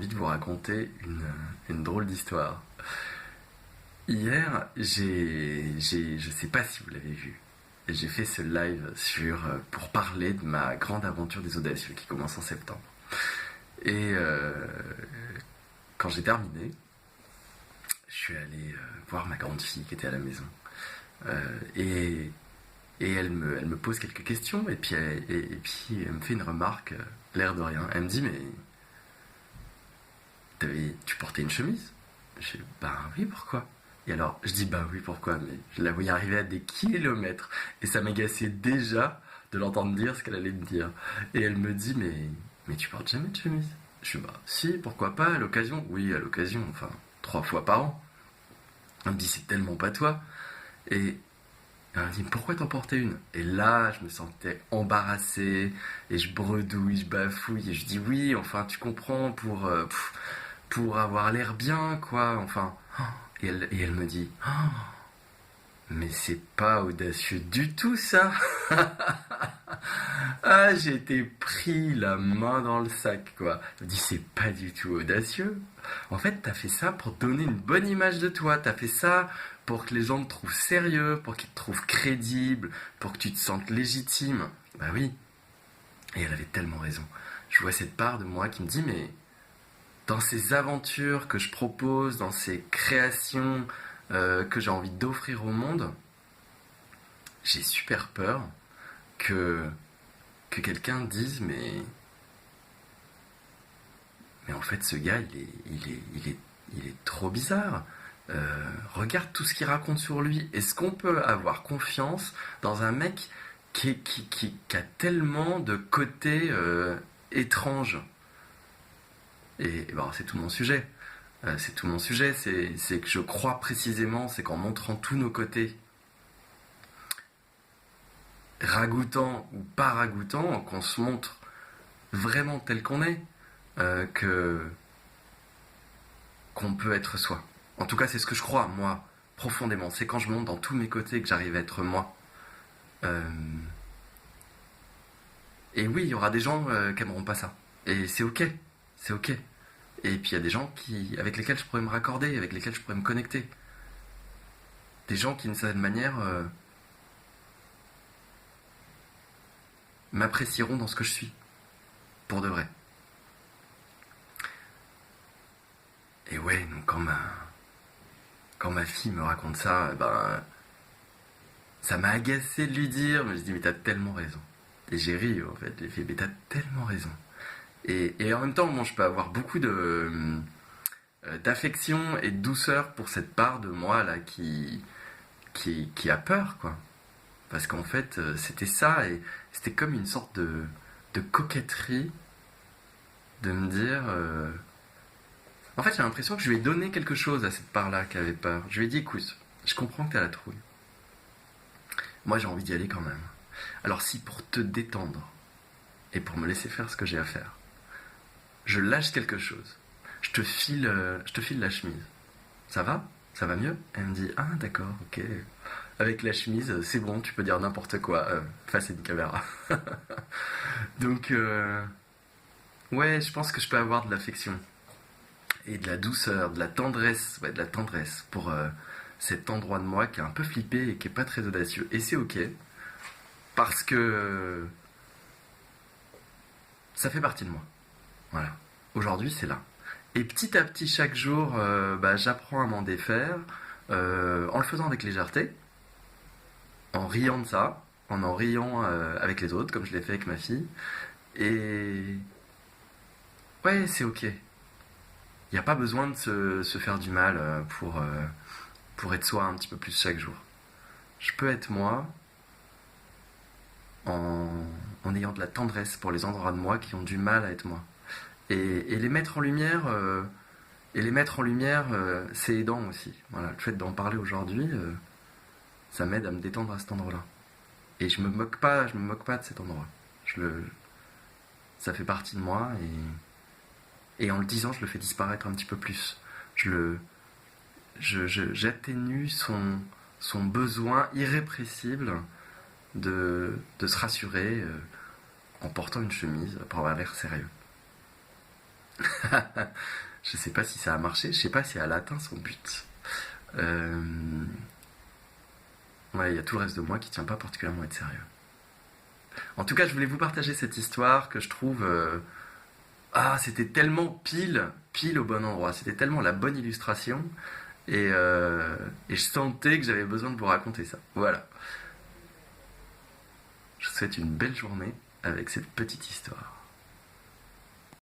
envie de vous raconter une drôle d'histoire. Hier, je sais pas si vous l'avez vu, j'ai fait ce live pour parler de ma grande aventure des audacieux qui commence en septembre. Et quand j'ai terminé, je suis allé voir ma grande fille qui était à la maison. Et elle me pose quelques questions et puis elle me fait une remarque, l'air de rien. Elle me dit, mais tu portais une chemise? Je dis, bah oui, pourquoi? Et alors, je dis, bah oui, pourquoi? Mais je la voyais arriver à des kilomètres et ça m'agaçait déjà de l'entendre dire ce qu'elle allait me dire. Et elle me dit, mais tu portes jamais de chemise? Je dis, bah si, pourquoi pas, à l'occasion? Oui, à l'occasion, enfin, 3 fois par an. Elle me dit, c'est tellement pas toi. Et elle me dit, pourquoi t'en portais une? Et là, je me sentais embarrassé, et je bredouille, je bafouille, et je dis oui, enfin, tu comprends, pour avoir l'air bien, quoi, enfin. Et elle me dit, mais c'est pas audacieux du tout, ça. Ah, j'ai été pris la main dans le sac, quoi. Je me dis, c'est pas du tout audacieux. En fait, t'as fait ça pour donner une bonne image de toi. T'as fait ça pour que les gens te trouvent sérieux, pour qu'ils te trouvent crédible, pour que tu te sentes légitime. Bah oui. Et elle avait tellement raison. Je vois cette part de moi qui me dit, mais dans ces aventures que je propose, dans ces créations que j'ai envie d'offrir au monde, j'ai super peur que quelqu'un dise, mais en fait ce gars il est trop bizarre. Regarde tout ce qu'il raconte sur lui. Est-ce qu'on peut avoir confiance dans un mec qui a tellement de côtés étranges? Et bon, c'est tout mon sujet. C'est tout mon sujet. C'est que je crois précisément, c'est qu'en montrant tous nos côtés, ragoûtants ou pas ragoûtants, qu'on se montre vraiment tel qu'on est, qu'on peut être soi. En tout cas, c'est ce que je crois, moi, profondément. C'est quand je monte dans tous mes côtés que j'arrive à être moi. Et oui, il y aura des gens qui n'aimeront pas ça. Et c'est ok. C'est ok. Et puis il y a des gens avec lesquels je pourrais me raccorder, avec lesquels je pourrais me connecter. Des gens qui, d'une certaine manière, m'apprécieront dans ce que je suis. Pour de vrai. Et ouais, donc quand ma fille me raconte ça, ça m'a agacé de lui dire, mais je dis, mais t'as tellement raison. Et j'ai ri, en fait. J'ai fait, mais t'as tellement raison. Et en même temps, moi, je peux avoir beaucoup d'affection et de douceur pour cette part de moi, là, qui a peur, quoi. Parce qu'en fait, c'était ça, et c'était comme une sorte de coquetterie de me dire... En fait, j'ai l'impression que je lui ai donné quelque chose à cette part-là qui avait peur. Je lui ai dit, écoute, je comprends que t'as la trouille. Moi, j'ai envie d'y aller quand même. Alors si, pour te détendre, et pour me laisser faire ce que j'ai à faire, je lâche quelque chose, je te file la chemise. Ça va? Ça va mieux? Elle me dit, ah d'accord, ok. Avec la chemise, c'est bon, tu peux dire n'importe quoi, face à une caméra. Donc, ouais, je pense que je peux avoir de l'affection. Et de la douceur, de la tendresse, pour cet endroit de moi qui est un peu flippé et qui est pas très audacieux. Et c'est ok, parce que ça fait partie de moi. Voilà. Aujourd'hui, c'est là. Et petit à petit, chaque jour, j'apprends à m'en défaire, en le faisant avec légèreté, en riant de ça, en riant avec les autres, comme je l'ai fait avec ma fille. Et ouais, c'est ok. Il n'y a pas besoin de se faire du mal pour être soi un petit peu plus chaque jour. Je peux être moi en ayant de la tendresse pour les endroits de moi qui ont du mal à être moi. Et les mettre en lumière, c'est aidant aussi. Voilà, le fait d'en parler aujourd'hui, ça m'aide à me détendre à cet endroit-là. Et je me moque pas de cet endroit. Ça fait partie de moi et en le disant, je le fais disparaître un petit peu plus. J'atténue son besoin irrépressible de se rassurer en portant une chemise pour avoir l'air sérieux. Je sais pas si ça a marché, je sais pas si elle a atteint son but. Euh, Ouais, il y a tout le reste de moi qui tient pas particulièrement à être sérieux. En tout cas, je voulais vous partager cette histoire que je trouve... Ah, c'était tellement pile au bon endroit. C'était tellement la bonne illustration. Et je sentais que j'avais besoin de vous raconter ça. Voilà. Je vous souhaite une belle journée avec cette petite histoire.